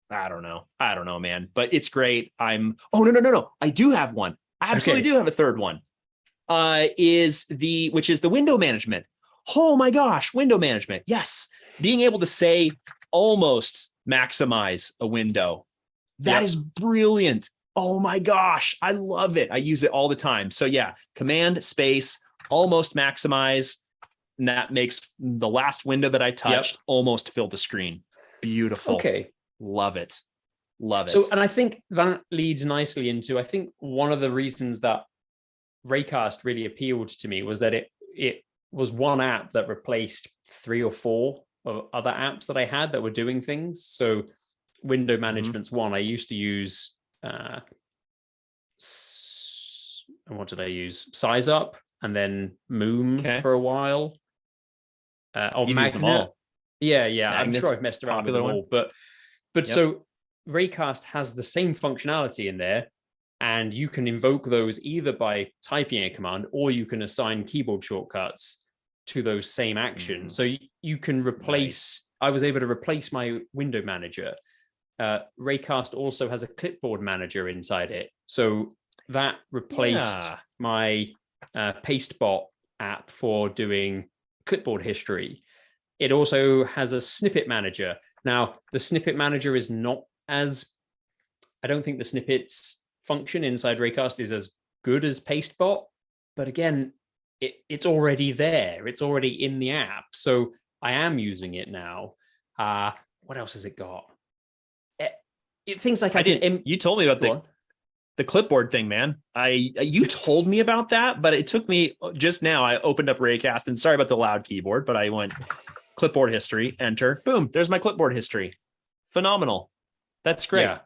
I don't know, man, but it's great. No. I do have one. I absolutely do have a third one. Which is the window management. Oh my gosh, window management. Yes. Being able to say almost maximize a window. That is brilliant. Oh my gosh. I love it. I use it all the time. So yeah, Command Space, almost maximize. And that makes the last window that I touched almost fill the screen. Beautiful. Okay. Love it. So, and I think that leads nicely into, I think one of the reasons that RayCast really appealed to me was that it was one app that replaced 3 or 4 of other apps that I had that were doing things. So window management's one. I used to use, what did I use? Size Up and then Moom for a while. Magnet. Yeah. I'm sure I've messed around with them all, but so RayCast has the same functionality in there, and you can invoke those either by typing a command or you can assign keyboard shortcuts to those same actions. So you can replace, I was able to replace my window manager. RayCast also has a clipboard manager inside it. So that replaced my Pastebot app for doing clipboard history. It also has a snippet manager. Now, the snippet manager is not as I don't think the snippets function inside RayCast is as good as Pastebot, but again, it's already there. It's already in the app. So I am using it now. What else has it got? Things like you told me about the clipboard thing, man. You told me about that, but it took me just now. I opened up RayCast, and sorry about the loud keyboard, but I went clipboard history, enter, boom, there's my clipboard history. Phenomenal. That's great. Yeah.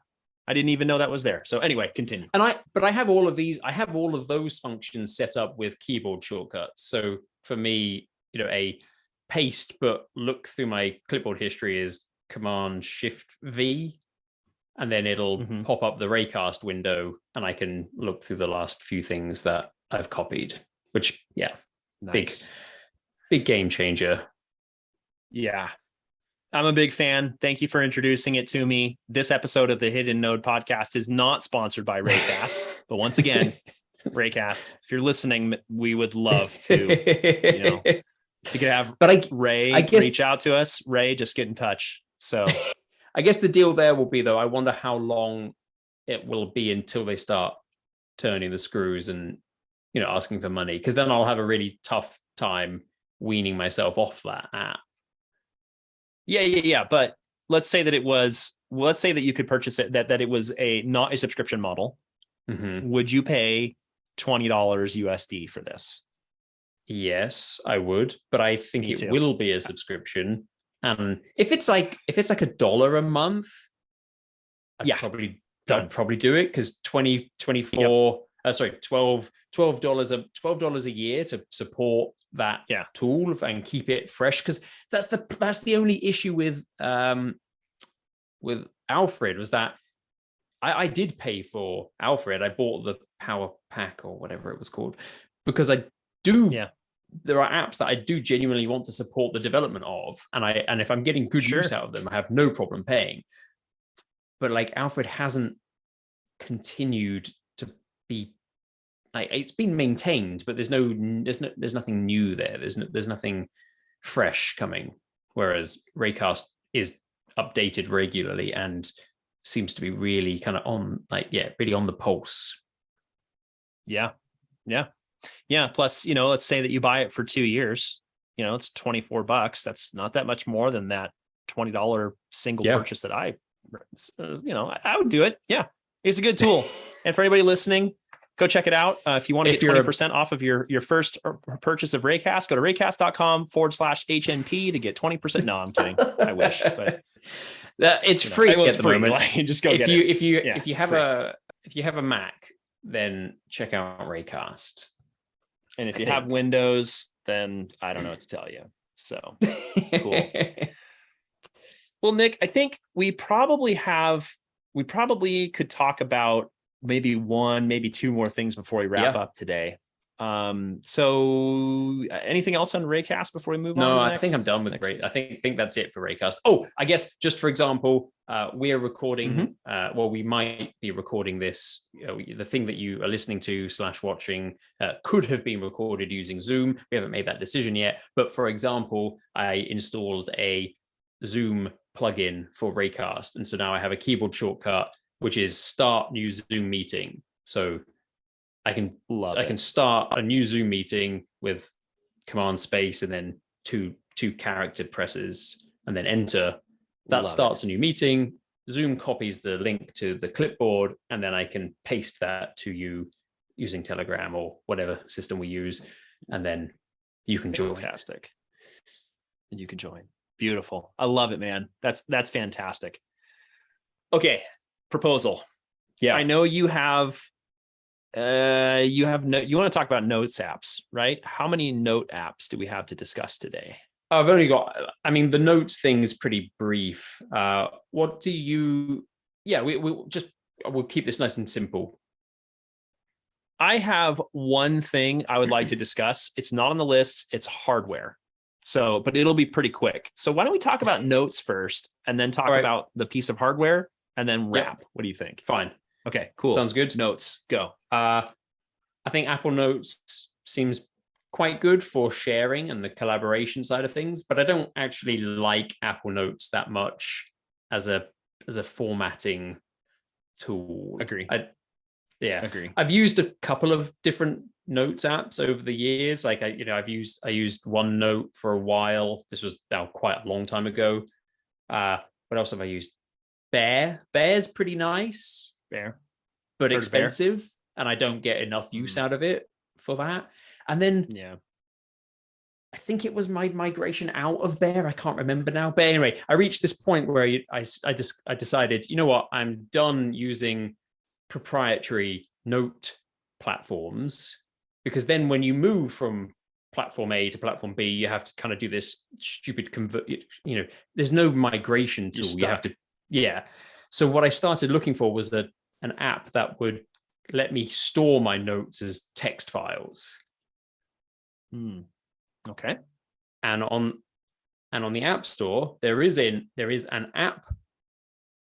I didn't even know that was there. So anyway, continue. But I have all of these. I have all of those functions set up with keyboard shortcuts. So for me, a paste but look through my clipboard history is Command Shift V, and then it'll pop up the RayCast window, and I can look through the last few things that I've copied. Which, nice. big game changer. Yeah. I'm a big fan. Thank you for introducing it to me. This episode of the Hidden Node podcast is not sponsored by RayCast, but once again, RayCast, if you're listening, we would love to, if you could have Ray reach out to us. Ray, just get in touch. So I guess the deal there will be, though, I wonder how long it will be until they start turning the screws and, asking for money, because then I'll have a really tough time weaning myself off that app. Yeah. But let's say that you could purchase it, that it was not a subscription model. Would you pay $20 USD for this? Yes, I would, but I think it will be a subscription. And if it's like $1 a month, I'd probably do it, because $12 a year to support that tool and keep it fresh, because that's the only issue with Alfred, was that I did pay for Alfred. I bought the Power Pack or whatever it was called, because I do there are apps that I do genuinely want to support the development of, and if I'm getting good use out of them, I have no problem paying. But like, Alfred hasn't continued to be, like, it's been maintained, but there's nothing new there. There's nothing fresh coming. Whereas RayCast is updated regularly and seems to be really kind of really on the pulse. Yeah. Plus, let's say that you buy it for 2 years, it's $24. That's not that much more than that $20 single purchase that I would do it. Yeah. It's a good tool. And for anybody listening, go check it out. If you want to get 20% off of your first purchase of RayCast, go to raycast.com/HNP to get 20%. No, I'm kidding. I wish, but it's free at the moment. Just go get it. If you have a Mac, then check out RayCast. And if you have Windows, then I don't know what to tell you. So cool. Well, Nick, I think we probably could talk about maybe two more things before we wrap up today. So anything else on RayCast before we move on? No, I think I'm done with Ray. I think that's it for RayCast. Oh, I guess just for example, we are recording, we might be recording this, the thing that you are listening to / watching could have been recorded using Zoom. We haven't made that decision yet. But for example, I installed a Zoom plugin for RayCast. And so now I have a keyboard shortcut, which is start new Zoom meeting. So I can start a new Zoom meeting with Command Space and then two character presses and then enter. That starts a new meeting. Zoom copies the link to the clipboard, and then I can paste that to you using Telegram or whatever system we use, and then you can join. Fantastic. And you can join. Beautiful. I love it, man. That's fantastic. Okay, proposal. Yeah, I know you have. You want to talk about notes apps, right? How many note apps do we have to discuss today? I've only got, the notes thing is pretty brief. What do you, we'll keep this nice and simple. I have one thing I would like to discuss. It's not on the list. It's hardware. So, but it'll be pretty quick. So why don't we talk about notes first and then talk about the piece of hardware and then wrap? Yeah. What do you think? Fine. Okay, cool. Sounds good. Notes, go. I think Apple Notes seems quite good for sharing and the collaboration side of things, but I don't actually like Apple Notes that much as a formatting tool. Agree. Yeah, Agree. I've used a couple of different notes apps over the years. Like I used OneNote for a while. This was now quite a long time ago. What else have I used? Bear's pretty nice. Bear. But expensive, and I don't get enough use out of it for that. And then I think it was my migration out of Bear. I can't remember now. But anyway, I reached this point where I decided, you know what, I'm done using proprietary note platforms, because then when you move from platform A to platform B, you have to kind of do this stupid convert. There's no migration tool. You have to, So what I started looking for was an app that would let me store my notes as text files. Okay. And on the App Store, there is an app.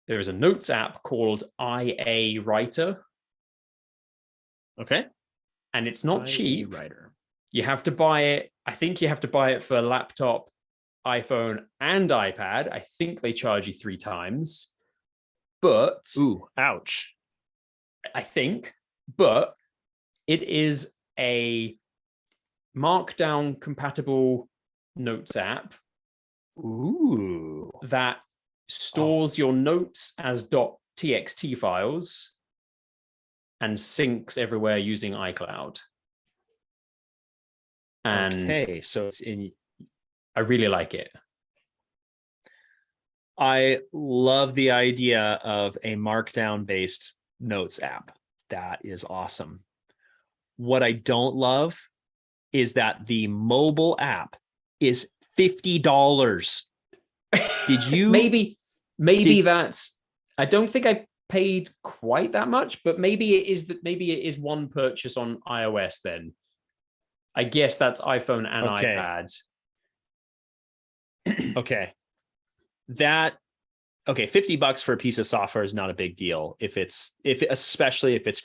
There is a notes app called IA Writer. Okay. And it's not cheap. Writer. You have to buy it. I think you have to buy it for laptop, iPhone, and iPad. I think they charge you 3 times. But ooh, ouch. I think, but it is a Markdown compatible notes app. Ooh. That stores your notes as .txt files and syncs everywhere using iCloud. And okay, so it's in. I really like it. I love the idea of a Markdown based notes app. That is awesome. What I don't love is that the mobile app is $50. Did you maybe that's, I don't think I paid quite that much, but maybe it is one purchase on iOS then. I guess that's iPhone and iPad. Okay. $50 for a piece of software is not a big deal especially if it's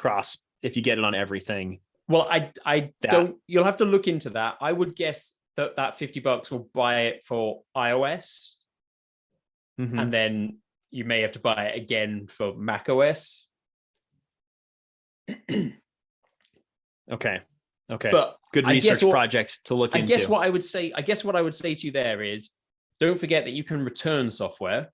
if you get it on everything. Well, I don't, you'll have to look into that. I would guess that $50 will buy it for iOS. And then you may have to buy it again for macOS. Okay. But good research project to look into. I guess what I would say to you there is, don't forget that you can return software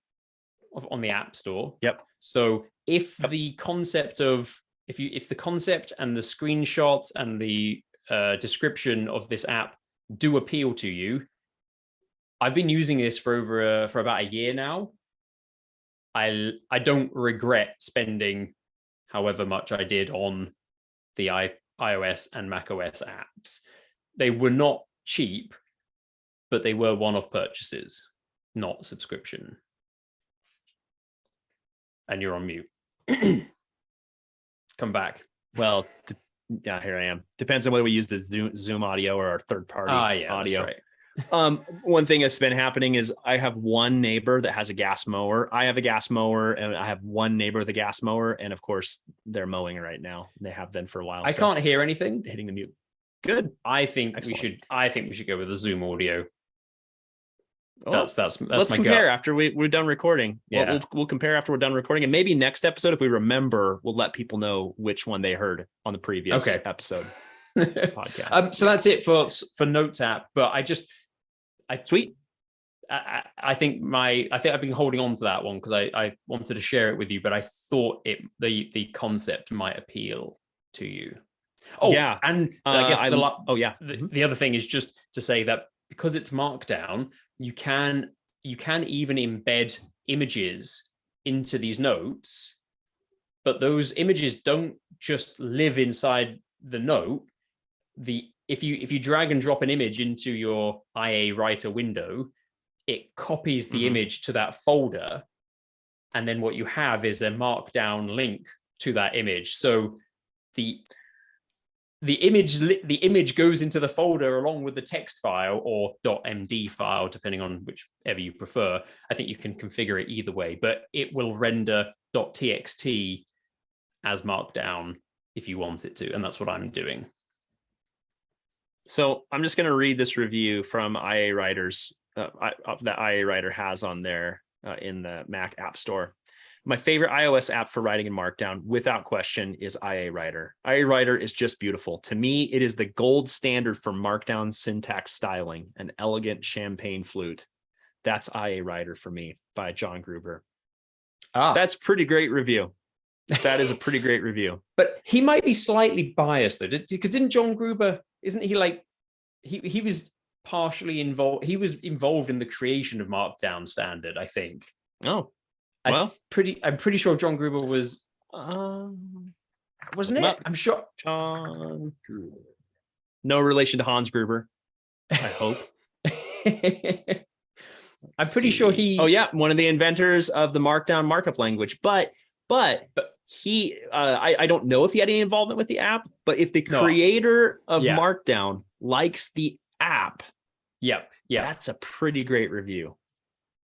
on the App Store. Yep. So if the concept and the screenshots and the description of this app do appeal to you, I've been using this for about a year now. I don't regret spending however much I did on the iOS and macOS apps. They were not cheap, but they were one-off purchases, not subscription. And you're on mute. Come back. Well, yeah, here I am. Depends on whether we use the Zoom audio or our third-party audio. That's right. One thing that's been happening is I have one neighbor that has a gas mower. I have a gas mower, and I have one neighbor with a gas mower, and of course they're mowing right now. They have been for a while. I can't hear anything. Hitting the mute. Good. I think we should go with the Zoom audio. Oh, that's let's my compare gut. after we're done recording. Yeah. We'll compare after we're done recording, and maybe next episode, if we remember, we'll let people know which one they heard on the previous episode podcast. So that's it for Notes app. But I think I've been holding on to that one because I wanted to share it with you, but I thought the concept might appeal to you. Oh yeah, and I guess the other thing is just to say that because it's Markdown, you can even embed images into these notes, but those images don't just live inside the note. If you drag and drop an image into your IA Writer window, it copies the image to that folder, and then what you have is a Markdown link to that image. So the image goes into the folder along with the text file or .md file, depending on whichever you prefer. I think you can configure it either way, but it will render .txt as Markdown if you want it to, and that's what I'm doing. So I'm just going to read this review from IA Writers that IA Writer has on there in the Mac App Store. My favorite iOS app for writing in Markdown, without question, is IA Writer. IA Writer is just beautiful. To me, it is the gold standard for Markdown syntax styling, an elegant champagne flute. That's IA Writer for me by John Gruber. That's pretty great review. That is a pretty great review. But he might be slightly biased though, because didn't John Gruber, isn't he like, he was partially involved, he was involved in the creation of Markdown standard, I think. Oh, well, I'm pretty sure John Gruber was, wasn't it? I'm sure. John Gruber. No relation to Hans Gruber, I hope. I'm pretty sure he. Oh yeah, one of the inventors of the Markdown markup language. But he, I don't know if he had any involvement with the app. But if the creator of Markdown likes the app, that's a pretty great review.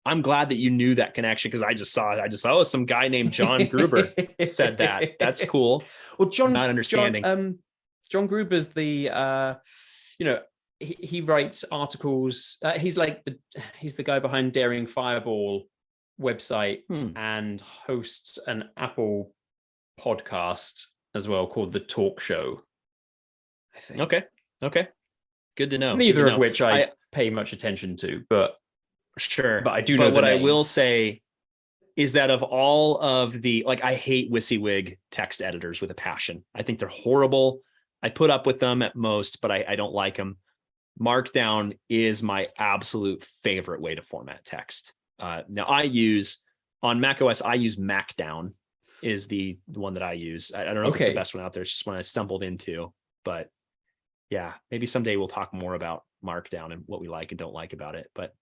I'm glad that you knew that connection, because I just saw some guy named John Gruber said that. That's cool. Well, not understanding. John Gruber's the he writes articles. He's the guy behind Daring Fireball website and hosts an Apple podcast as well called The Talk Show, I think. Okay. Good to know. Neither of which I pay much attention to, but sure. But I do know. But what I will say is that of all of the, I hate WYSIWYG text editors with a passion. I think they're horrible. I put up with them at most, but I don't like them. Markdown is my absolute favorite way to format text. Now on macOS, I use Macdown is the one that I use. I don't know if it's the best one out there. It's just one I stumbled into, but yeah, maybe someday we'll talk more about Markdown and what we like and don't like about it. But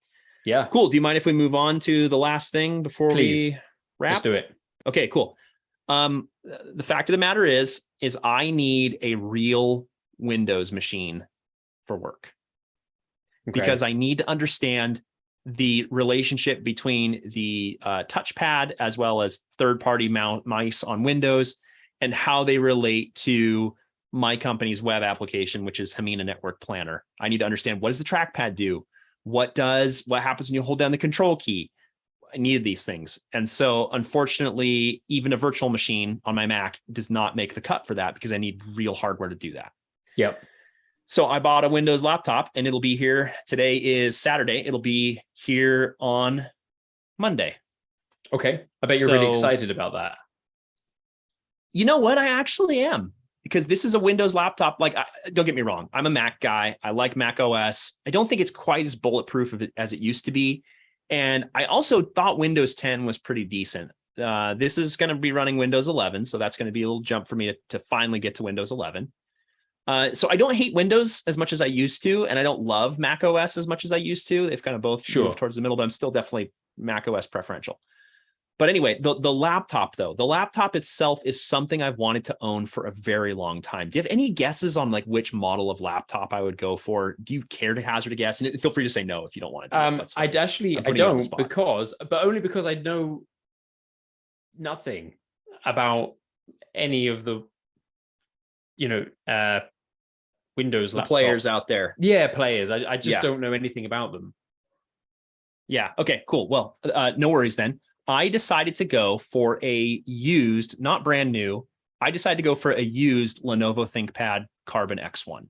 yeah, cool. Do you mind if we move on to the last thing before we wrap? Let's do it. Okay, cool. The fact of the matter is I need a real Windows machine for work. Because I need to understand the relationship between the touchpad as well as third-party mice on Windows and how they relate to my company's web application, which is Hamina Network Planner. I need to understand, what does the trackpad do? What happens when you hold down the control key? I needed these things. And so unfortunately, even a virtual machine on my Mac does not make the cut for that, because I need real hardware to do that. Yep. So I bought a Windows laptop, and it'll be here. Today is Saturday. It'll be here on Monday. Okay. I bet you're really excited about that. You know what? I actually am, because this is a Windows laptop. Don't get me wrong. I'm a Mac guy. I like Mac OS. I don't think it's quite as bulletproof as it used to be. And I also thought Windows 10 was pretty decent. This is going to be running Windows 11. So that's going to be a little jump for me to finally get to Windows 11. So I don't hate Windows as much as I used to, and I don't love Mac OS as much as I used to. They've kind of both moved towards the middle, but I'm still definitely Mac OS preferential. But anyway, the laptop though, the laptop itself is something I've wanted to own for a very long time. Do you have any guesses on which model of laptop I would go for? Do you care to hazard a guess? And feel free to say no if you don't want to. I don't, but only because I know nothing about any of the Windows laptop players out there. Yeah, players. I just don't know anything about them. Yeah. Okay, cool. Well, no worries then. I decided to go for a used, not brand new. I decided to go for a used Lenovo ThinkPad Carbon X1.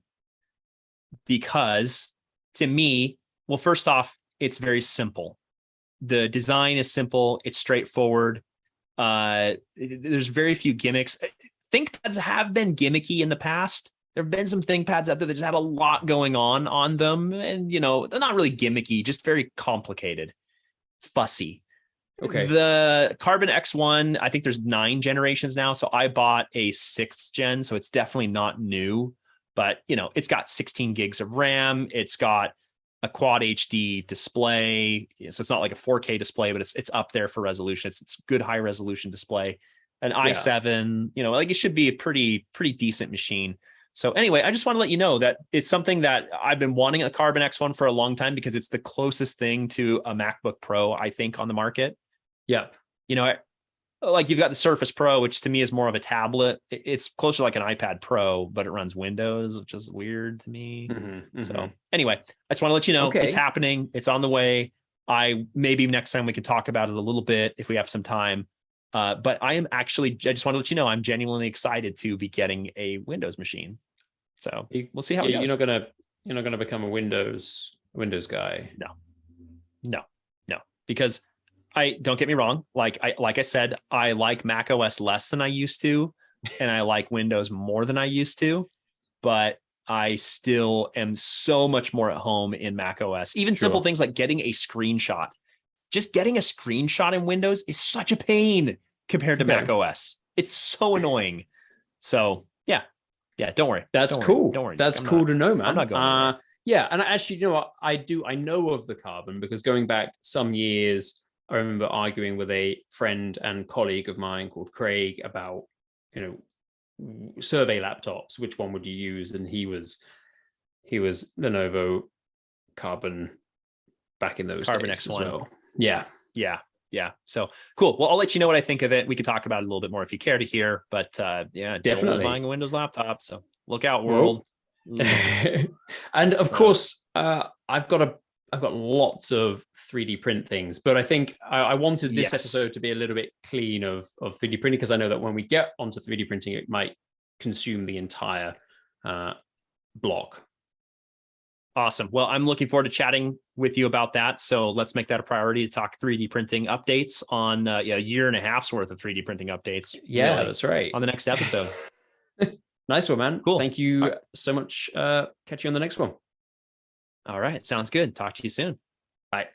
Because to me, well, first off, it's very simple. The design is simple. It's straightforward. There's very few gimmicks. ThinkPads have been gimmicky in the past. There have been some ThinkPads out there that just had a lot going on them. And, they're not really gimmicky, just very complicated, fussy. Okay. The Carbon X1, I think there's 9 generations now. So I bought a 6th gen. So it's definitely not new, but it's got 16 gigs of RAM. It's got a quad HD display. So it's not like a 4K display, but it's up there for resolution. It's good high resolution display. An i7, it should be a pretty decent machine. So anyway, I just want to let you know that it's something that I've been wanting a Carbon X1 for a long time, because it's the closest thing to a MacBook Pro, I think, on the market. Yep. You've got the Surface Pro, which to me is more of a tablet. It's closer to like an iPad Pro, but it runs Windows, which is weird to me. So anyway, I just want to let you know it's happening. It's on the way. Maybe next time we can talk about it a little bit if we have some time. But I just want to let you know, I'm genuinely excited to be getting a Windows machine. So we'll see how it goes. You're not gonna become a Windows guy. No, because I don't get me wrong. Like I said, I like Mac OS less than I used to, and I like Windows more than I used to, but I still am so much more at home in Mac OS. Even simple things like getting a screenshot. Just getting a screenshot in Windows is such a pain compared to Mac OS. It's so annoying. So yeah, don't worry. That's cool. Don't worry. That's cool to know, man. I'm not going anywhere. Yeah, and actually, you know what? I know of the Carbon because going back some years, I remember arguing with a friend and colleague of mine called Craig about, survey laptops. Which one would you use? And he was Lenovo Carbon back in those Carbon days X1. as well. Yeah. So cool. Well, I'll let you know what I think of it. We could talk about it a little bit more if you care to hear. But definitely Joel's buying a Windows laptop. So look out, world. And of course, I've got lots of 3D print things, but I think I wanted this episode to be a little bit clean of 3D printing, because I know that when we get onto 3D printing, it might consume the entire block. Awesome. Well, I'm looking forward to chatting with you about that. So let's make that a priority to talk 3D printing updates on a year and a half's worth of 3D printing updates. Yeah, really, that's right. On the next episode. Nice one, man. Cool. Thank you so much. Catch you on the next one. All right. Sounds good. Talk to you soon. Bye.